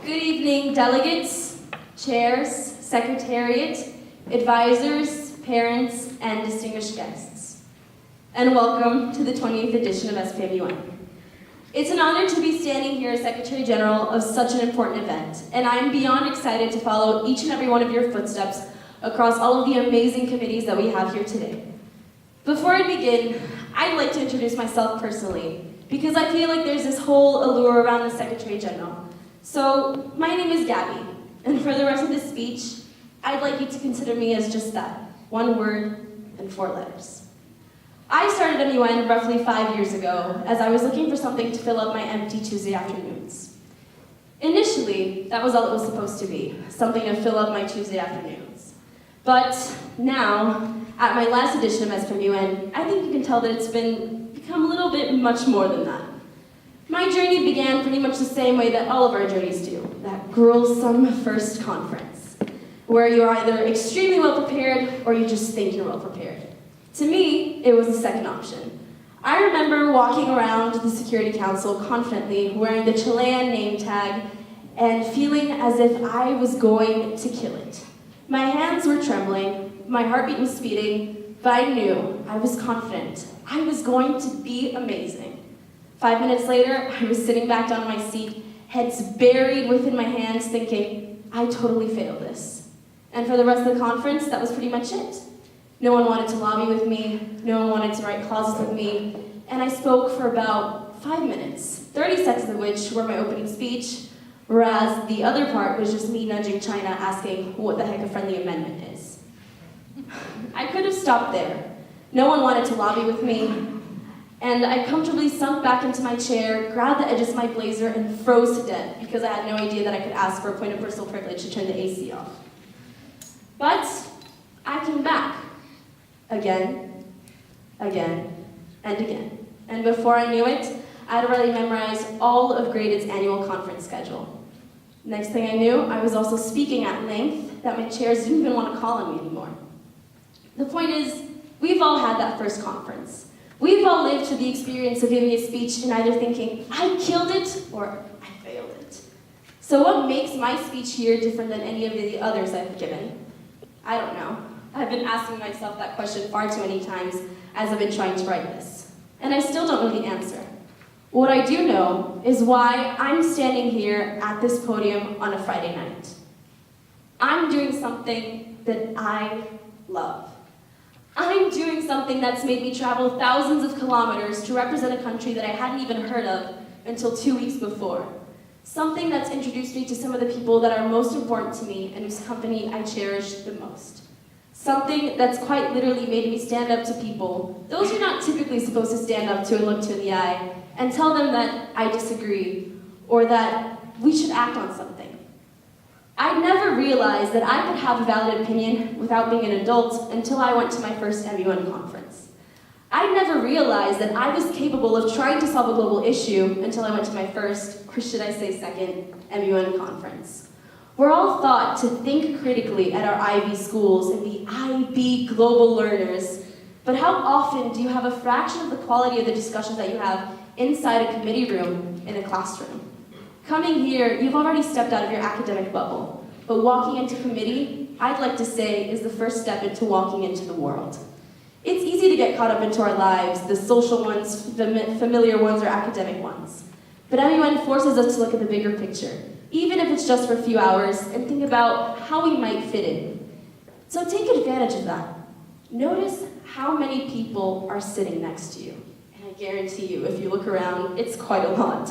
Good evening, delegates, chairs, secretariat, advisors, parents, and distinguished guests. And welcome to the 20th edition of SPMUn. It's an honor to be standing here as Secretary General of such an important event, and I'm beyond excited to follow each and every one of your footsteps across all of the amazing committees that we have here today. Before I begin, I'd like to introduce myself personally, because I feel like there's this whole allure around the Secretary General. So, my name is Gabby, and for the rest of this speech, I'd like you to consider me as just that, one word and 4 letters. I started MUN roughly 5 years ago, as I was looking for something to fill up my empty Tuesday afternoons. Initially, that was all it was supposed to be, something to fill up my Tuesday afternoons. But now, at my last edition of SPMUn, I think you can tell that it's become a little bit much more than that. My journey began pretty much the same way that all of our journeys do, that gruesome first conference, where you're either extremely well prepared or you just think you're well prepared. To me, it was the second option. I remember walking around the Security Council confidently, wearing the Chilean name tag, and feeling as if I was going to kill it. My hands were trembling, my heartbeat was speeding, but I knew, I was confident, I was going to be amazing. 5 minutes later, I was sitting back down in my seat, heads buried within my hands, thinking, I totally failed this. And for the rest of the conference, that was pretty much it. No one wanted to lobby with me, no one wanted to write clauses with me, and I spoke for about 5 minutes, 30 seconds of which were my opening speech, whereas the other part was just me nudging China, asking what the heck a friendly amendment is. I could have stopped there. No one wanted to lobby with me, and I comfortably sunk back into my chair, grabbed the edges of my blazer, and froze to death because I had no idea that I could ask for a point of personal privilege to turn the AC off. But I came back. Again, again, and again. And before I knew it, I had already memorized all of Graded's annual conference schedule. Next thing I knew, I was also speaking at length that my chairs didn't even want to call on me anymore. The point is, we've all had that first conference. We've all lived through the experience of giving a speech and either thinking, I killed it, or I failed it. So what makes my speech here different than any of the others I've given? I don't know. I've been asking myself that question far too many times as I've been trying to write this. And I still don't know the answer. What I do know is why I'm standing here at this podium on a Friday night. I'm doing something that I love. I'm doing something that's made me travel thousands of kilometers to represent a country that I hadn't even heard of until 2 weeks before. Something that's introduced me to some of the people that are most important to me and whose company I cherish the most. Something that's quite literally made me stand up to people, those you're not typically supposed to stand up to and look to in the eye, and tell them that I disagree, or that we should act on something. I never realized that I could have a valid opinion without being an adult until I went to my first MUN conference. I never realized that I was capable of trying to solve a global issue until I went to my first, or should I say second, MUN conference. We're all taught to think critically at our IB schools and be IB global learners, but how often do you have a fraction of the quality of the discussions that you have inside a committee room in a classroom? Coming here, you've already stepped out of your academic bubble, but walking into committee, I'd like to say, is the first step into walking into the world. It's easy to get caught up into our lives, the social ones, the familiar ones, or academic ones. But MUN forces us to look at the bigger picture, even if it's just for a few hours, and think about how we might fit in. So take advantage of that. Notice how many people are sitting next to you. And I guarantee you, if you look around, it's quite a lot.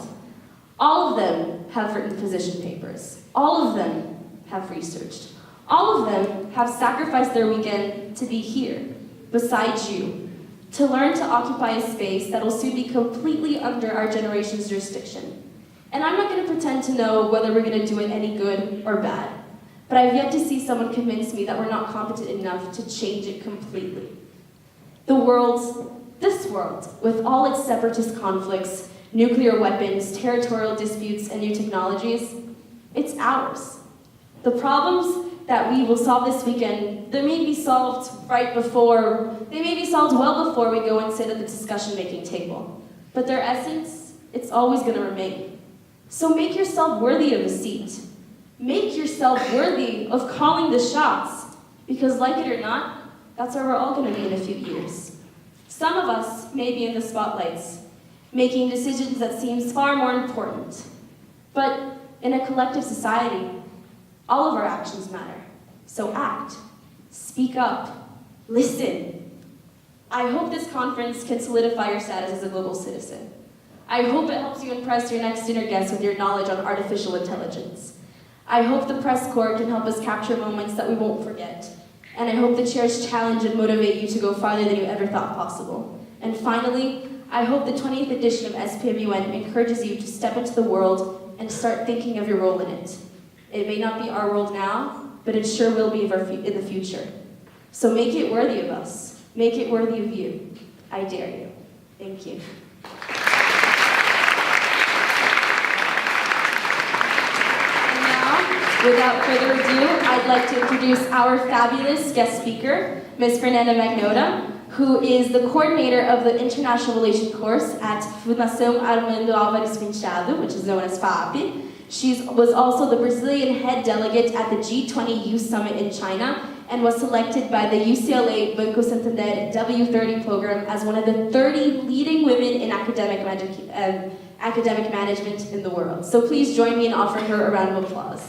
All of them have written position papers. All of them have researched. All of them have sacrificed their weekend to be here, beside you, to learn to occupy a space that will soon be completely under our generation's jurisdiction. And I'm not going to pretend to know whether we're going to do it any good or bad, but I've yet to see someone convince me that we're not competent enough to change it completely. This world, with all its separatist conflicts, nuclear weapons, territorial disputes, and new technologies, it's ours. The problems that we will solve this weekend, they may be solved well before we go and sit at the discussion-making table. But their essence, it's always going to remain. So make yourself worthy of a seat. Make yourself worthy of calling the shots, because like it or not, that's where we're all going to be in a few years. Some of us may be in the spotlights, making decisions that seem far more important. But in a collective society, all of our actions matter. So act, speak up, listen. I hope this conference can solidify your status as a global citizen. I hope it helps you impress your next dinner guest with your knowledge on artificial intelligence. I hope the press corps can help us capture moments that we won't forget. And I hope the chairs challenge and motivate you to go farther than you ever thought possible. And finally, I hope the 20th edition of SPMUn encourages you to step into the world and start thinking of your role in it. It may not be our world now, but it sure will be in the future. So make it worthy of us. Make it worthy of you. I dare you. Thank you. Without further ado, I'd like to introduce our fabulous guest speaker, Ms. Fernanda Magnota, who is the coordinator of the International Relations course at Fundação Armando Álvares Penteado, which is known as FAAP. She was also the Brazilian head delegate at the G20 Youth Summit in China and was selected by the UCLA Banco Santander W30 program as one of the 30 leading women in academic management in the world. So please join me in offering her a round of applause.